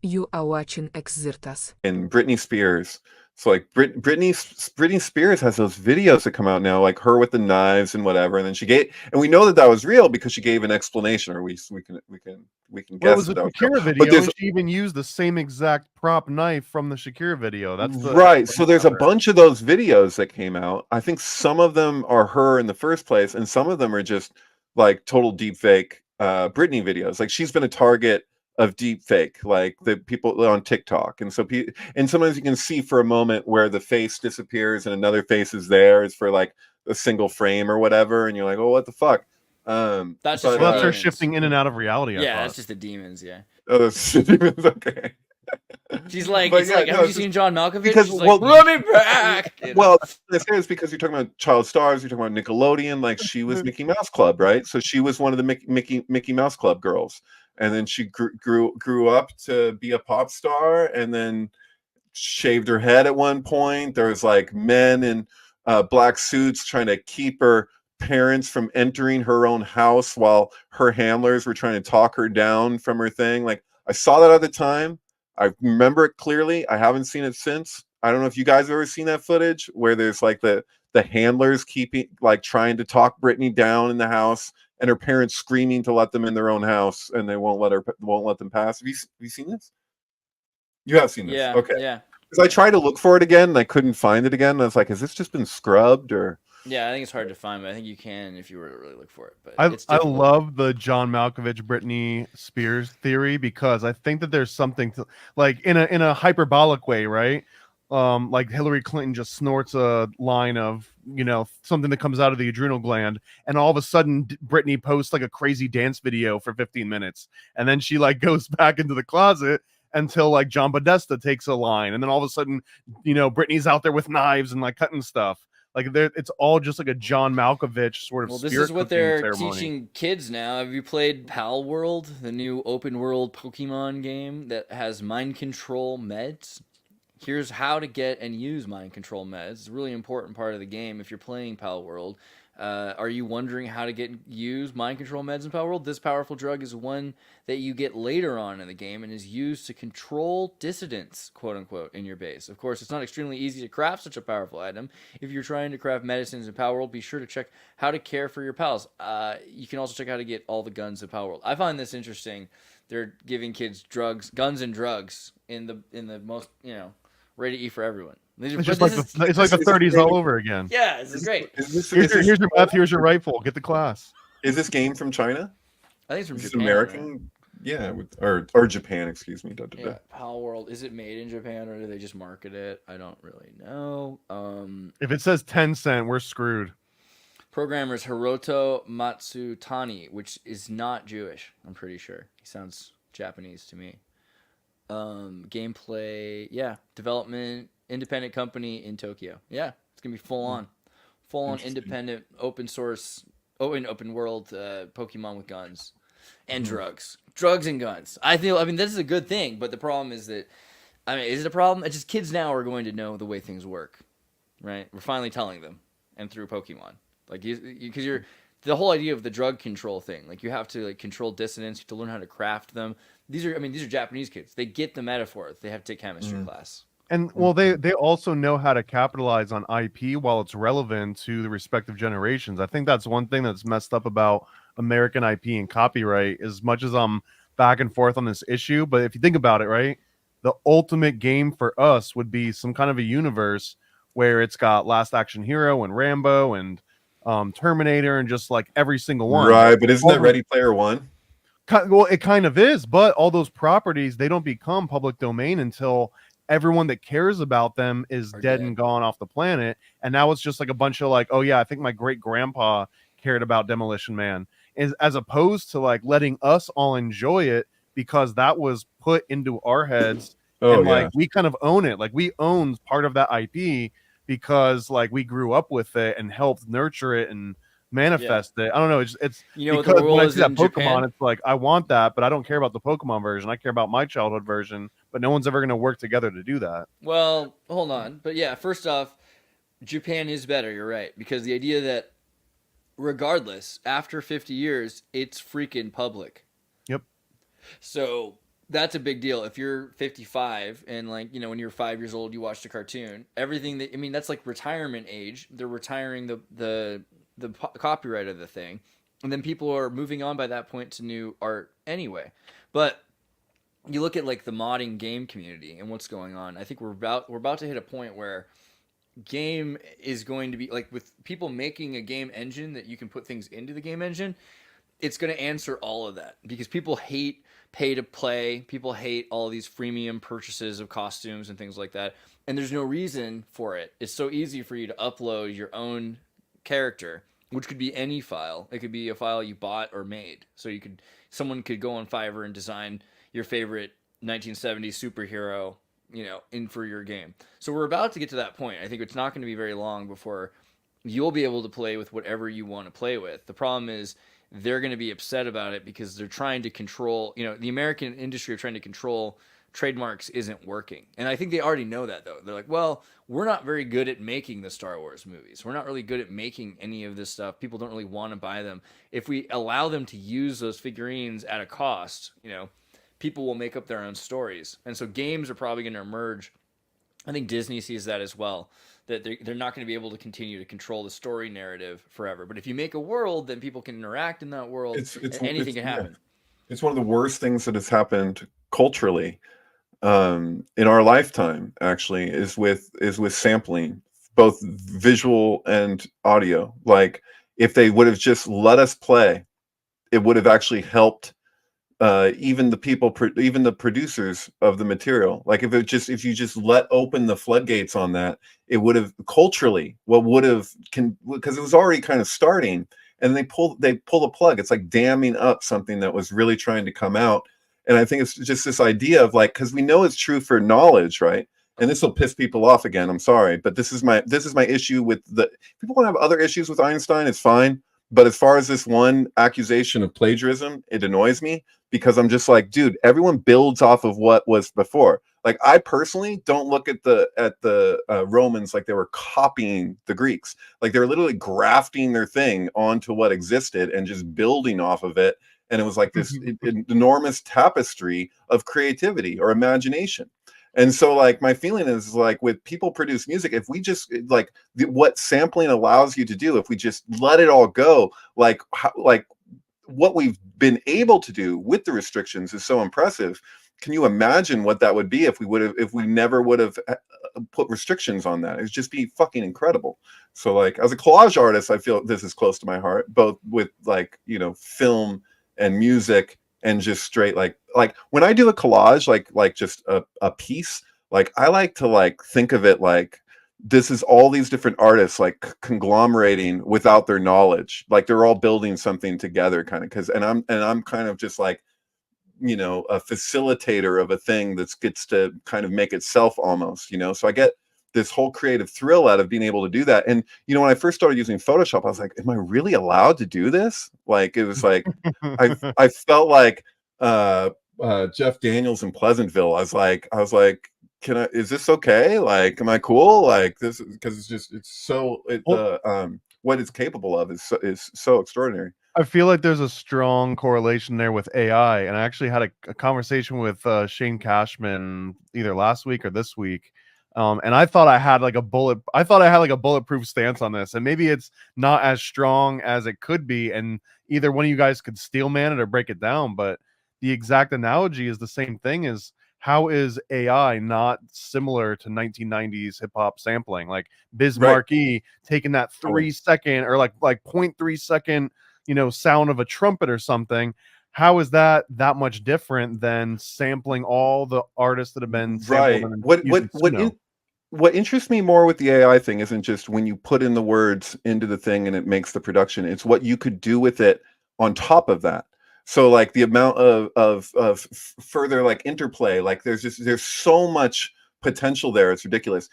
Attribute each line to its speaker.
Speaker 1: You are watching Xirtus.
Speaker 2: And Britney Spears. So like Britney Spears has those videos that come out now, like her with the knives and whatever. And then she gave, and we know that that was real because she gave an explanation, or we can
Speaker 3: Well, it
Speaker 2: guess
Speaker 3: was
Speaker 2: that
Speaker 3: a
Speaker 2: that was real.
Speaker 3: Shakira
Speaker 2: But
Speaker 3: video,
Speaker 2: there's
Speaker 3: and she even used the same exact prop knife from the Shakira video. That's the
Speaker 2: right. So
Speaker 3: explanation
Speaker 2: there's
Speaker 3: of
Speaker 2: a
Speaker 3: it.
Speaker 2: bunch of those videos that came out. I think some of them are her in the first place, and some of them are just like total deep fake Britney videos. Like she's been a target of deep fake, like the people on TikTok. And so and sometimes you can see for a moment where the face disappears and another face is there. It's for like a single frame or whatever, and you're like, oh, what the fuck?
Speaker 4: That's just
Speaker 2: But
Speaker 4: for
Speaker 3: Well, that's her
Speaker 4: demons.
Speaker 3: shifting in and out of reality, I
Speaker 4: Yeah,
Speaker 3: thought.
Speaker 4: that's just the demons. Yeah.
Speaker 2: oh, it's okay.
Speaker 4: She's like,
Speaker 2: But
Speaker 4: it's
Speaker 2: yeah,
Speaker 4: like,
Speaker 2: no,
Speaker 4: haven't you
Speaker 2: it's just
Speaker 4: seen John Malkovich?
Speaker 2: because
Speaker 4: She's like, let me back. You know.
Speaker 2: well, I say it's because you're talking about child stars, you're talking about Nickelodeon. Like she was Mickey Mouse Club, right? So she was one of the Mickey Mouse Club girls, and then she grew up to be a pop star, and then shaved her head at one point. There was like men in black suits trying to keep her parents from entering her own house while her handlers were trying to talk her down from her thing. Like I saw that at the time. I remember it clearly. I haven't seen it since. I don't know if you guys have ever seen that footage where there's like the handlers keeping like trying to talk Britney down in the house and her parents screaming to let them in their own house and they won't let them pass. Have you seen this? You have seen this.
Speaker 4: Yeah,
Speaker 2: Okay.
Speaker 4: yeah,
Speaker 2: Because I tried to look for it again and I couldn't find it again. And I was like, has this just been scrubbed or
Speaker 4: yeah. I think it's hard to find, but I think you can if you were to really look for it. But
Speaker 3: I
Speaker 4: it's
Speaker 3: I
Speaker 4: difficult.
Speaker 3: love the John Malkovich Britney Spears theory because I think that there's something to, like, in a hyperbolic way, right? Like Hillary Clinton just snorts a line of, something that comes out of the adrenal gland, and all of a sudden Britney posts like a crazy dance video for 15 minutes, and then she like goes back into the closet until like John Podesta takes a line, and then all of a sudden, Britney's out there with knives and like cutting stuff. Like it's all just like a John Malkovich sort of
Speaker 4: Well, this is
Speaker 3: spirit
Speaker 4: what
Speaker 3: cooking
Speaker 4: they're
Speaker 3: ceremony.
Speaker 4: teaching kids now. Have you played Pal World, the new open world Pokemon game that has mind control meds? Here's how to get and use mind control meds. It's a really important part of the game if you're playing Pal World. Are you wondering how to get use mind control meds in Pal World? This powerful drug is one that you get later on in the game and is used to control dissidents, quote unquote, in your base. Of course, it's not extremely easy to craft such a powerful item. If you're trying to craft medicines in Pal World, be sure to check how to care for your pals. You can also check how to get all the guns in Pal World. I find this interesting. They're giving kids drugs, guns, and drugs in the most ready to eat for everyone.
Speaker 3: It's
Speaker 4: But
Speaker 3: just
Speaker 4: this
Speaker 3: like
Speaker 4: is
Speaker 3: it's like the
Speaker 2: is this
Speaker 3: 30s
Speaker 2: game
Speaker 3: all over again.
Speaker 4: yeah, this is
Speaker 2: is
Speaker 4: great.
Speaker 3: Here's your meth. Here's your rifle. Get the class.
Speaker 2: is this game from China?
Speaker 4: I think it's from
Speaker 2: Is it
Speaker 4: Japan, right?
Speaker 2: American? Yeah, or Japan, excuse me. Da, da, da.
Speaker 4: Yeah, Pal World. Is it made in Japan or do they just market it? I don't really know.
Speaker 3: If it says 10 cent, we're screwed.
Speaker 4: Programmer's Hiroto Matsutani, which is not Jewish. I'm pretty sure he sounds Japanese to me. Gameplay, yeah, development, independent company in Tokyo. Yeah, it's gonna be full on
Speaker 2: Interesting.
Speaker 4: independent, open source, open world Pokemon with guns and
Speaker 2: Mhm.
Speaker 4: drugs and guns. I mean, this is a good thing, but the problem is that, I mean, is it a problem? It's just kids now are going to know the way things work, right? We're finally telling them, and through Pokemon, like because you're the whole idea of the drug control thing. Like you have to like control dissonance. You have to learn how to craft them. These are Japanese kids. They get the metaphor. They have to take chemistry
Speaker 2: Mhm.
Speaker 4: class.
Speaker 3: And well,
Speaker 2: Mhm.
Speaker 3: they also know how to capitalize on IP while it's relevant to the respective generations. I think that's one thing that's messed up about American IP and copyright. As much as I'm back and forth on this issue, but if you think about it, right, the ultimate game for us would be some kind of a universe where it's got Last Action Hero and Rambo and Terminator and just like every single one.
Speaker 2: Right, but isn't
Speaker 3: All
Speaker 2: that
Speaker 3: those
Speaker 2: Ready Player One?
Speaker 3: Well, it kind of is, but all those properties, they don't become public domain until everyone that cares about them is
Speaker 4: Are
Speaker 3: dead and
Speaker 4: dead.
Speaker 3: gone off the planet. And now it's just like a bunch of like, oh yeah, I think my great grandpa cared about Demolition Man, is as opposed to like letting us all enjoy it because that was put into our heads,
Speaker 2: Oh
Speaker 3: and like
Speaker 2: yeah.
Speaker 3: we kind of own it. Like we own part of that IP because like we grew up with it and helped nurture it and
Speaker 4: Yeah.
Speaker 3: manifest it. I don't know. It's
Speaker 4: You know what the
Speaker 3: because when
Speaker 4: rule
Speaker 3: I
Speaker 4: is
Speaker 3: see that
Speaker 4: in
Speaker 3: Pokemon,
Speaker 4: Japan?
Speaker 3: it's like I want that, but I don't care about the Pokemon version. I care about my childhood version. But no one's ever going to work together to do that.
Speaker 4: Well, hold on. But yeah, first off, Japan is better. You're right because the idea that regardless, after 50 years, it's freaking public.
Speaker 3: Yep.
Speaker 4: So that's a big deal. If you're 55 and like, you know, when you're 5 years old, you watched a cartoon, everything that, I mean, that's like retirement age. They're retiring the copyright of the thing. And then people are moving on by that point to new art anyway. But you look at like the modding game community and what's going on. I think we're about to hit a point where game is going to be like, with people making a game engine that you can put things into the game engine, it's going to answer all of that, because people hate pay to play. People hate all these freemium purchases of costumes and things like that. And there's no reason for it. It's so easy for you to upload your own character, which could be any file. It could be a file you bought or made. So someone could go on Fiverr and design your favorite 1970s superhero, you know, in for your game. So we're about to get to that point. I think it's not going to be very long before you'll be able to play with whatever you want to play with. The problem is they're going to be upset about it because they're trying to control, you know, the American industry of trying to control trademarks isn't working. And I think they already know that, though. They're like, well, we're not very good at making the Star Wars movies. We're not really good at making any of this stuff. People don't really want to buy them. If we allow them to use those figurines at a cost, you know, people will make up their own stories. And so games are probably going to emerge. I think Disney sees that as well, that they're not going to be able to continue to control the story narrative forever. But if you make a world, then people can interact in that world, and anything can happen.
Speaker 2: Yeah. It's one of the worst things that has happened culturally in our lifetime, actually, is with sampling, both visual and audio. Like, if they would have just let us play, it would have actually helped even the producers of the material. Like, if you just let open the floodgates on that, it would have culturally, because it was already kind of starting, and they pull the plug. It's like damming up something that was really trying to come out. And I think it's just this idea of like, because we know it's true for knowledge, right? And this will piss people off again. I'm sorry, but this is my issue with people want to have other issues with Einstein. It's fine. But as far as this one accusation of plagiarism, it annoys me, because I'm just like, dude, everyone builds off of what was before. Like, I personally don't look at the Romans like they were copying the Greeks. Like, they were literally grafting their thing onto what existed and just building off of it. And it was like this enormous tapestry of creativity or imagination. And so, like, my feeling is like, with people produce music, if we just like what sampling allows you to do, if we just let it all go, like what we've been able to do with the restrictions is so impressive. Can you imagine what that would be if we never would have put restrictions on that? It'd just be fucking incredible. So, like, as a collage artist, I feel this is close to my heart, both with, like, you know, film and music, and just straight like when I do a collage, like just a piece, like, I like to like think of it like this is all these different artists like conglomerating without their knowledge, like they're all building something together, kind of, and I'm kind of just like, you know, a facilitator of a thing that gets to kind of make itself almost, you know. So I get this whole creative thrill out of being able to do that. And, you know, when I first started using Photoshop, I was like, am I really allowed to do this? Like, it was like, I felt like Jeff Daniels in Pleasantville. I was like, is this okay? Like, am I cool? Like, this, because what it's capable of is so extraordinary.
Speaker 3: I feel like there's a strong correlation there with AI, and I actually had a conversation with Shane Cashman either last week or this week. And I thought I had like a bulletproof stance on this, and maybe it's not as strong as it could be, and either one of you guys could steel man it or break it down. But the exact analogy is the same thing: is how is AI not similar to 1990s hip hop sampling, like Biz Markie taking that 3 second or like 0.3 second, you know, sound of a trumpet or something? How is that much different than sampling all the artists that have been sampled?
Speaker 2: Right. What interests me more with the AI thing isn't just when you put in the words into the thing and it makes the production. It's what you could do with it on top of that. So, like, the amount of further like interplay, like there's so much potential there. It's ridiculous.